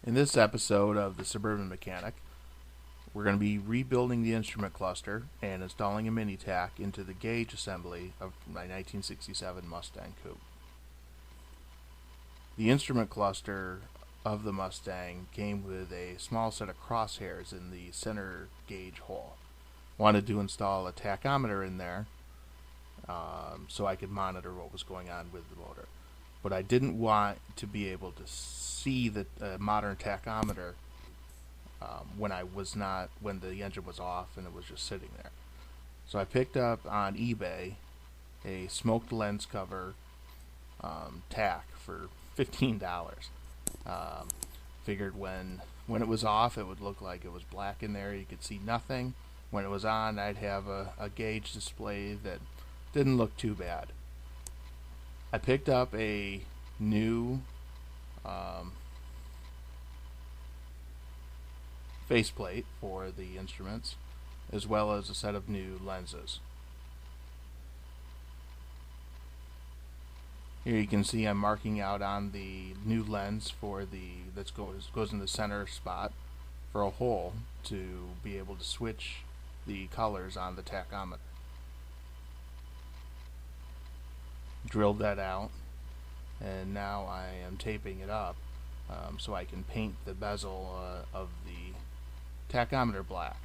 In this episode of the Suburban Mechanic, we're going to be rebuilding the instrument cluster and installing a mini-tach into the gauge assembly of my 1967 Mustang coupe. The instrument cluster of the Mustang came with a small set of crosshairs in the center gauge hole. Wanted to install a tachometer in there so I could monitor what was going on with the motor. But I didn't want to be able to see the modern tachometer when the engine was off and it was just sitting there. So I picked up on eBay a smoked lens cover tach for $15. Figured when it was off, it would look like it was black in there. You could see nothing. When it was on, I'd have a gauge display that didn't look too bad. I picked up a new faceplate for the instruments, as well as a set of new lenses. Here you can see I'm marking out on the new lens for that goes in the center spot for a hole to be able to switch the colors on the tachometer. Drilled that out, and now I am taping it up so I can paint the bezel of the tachometer black.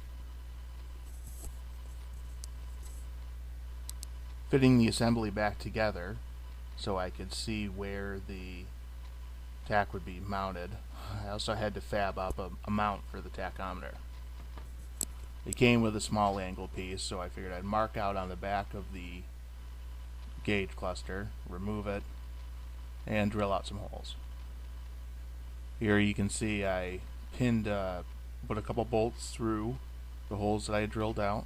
Fitting the assembly back together so I could see where the tach would be mounted. I also had to fab up a mount for the tachometer. It came with a small angle piece, so I figured I'd mark out on the back of the gauge cluster, remove it, and drill out some holes. Here you can see I put a couple bolts through the holes that I had drilled out,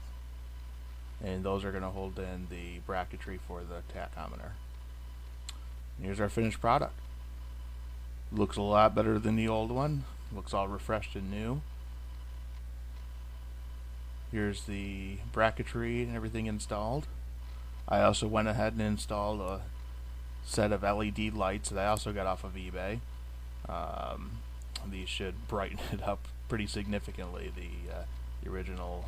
and those are going to hold in the bracketry for the tachometer. Here's our finished product. Looks a lot better than the old one. Looks all refreshed and new. Here's the bracketry and everything installed. I also went ahead and installed a set of LED lights that I also got off of eBay. These should brighten it up pretty significantly. The original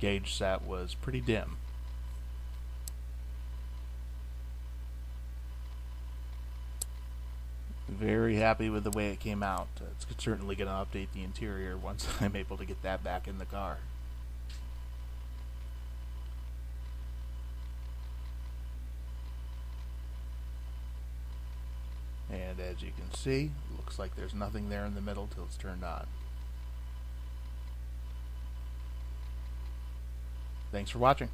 gauge set was pretty dim. Very happy with the way it came out. It's certainly going to update the interior once I'm able to get that back in the car. And as you can see, looks like there's nothing there in the middle till it's turned on. Thanks for watching.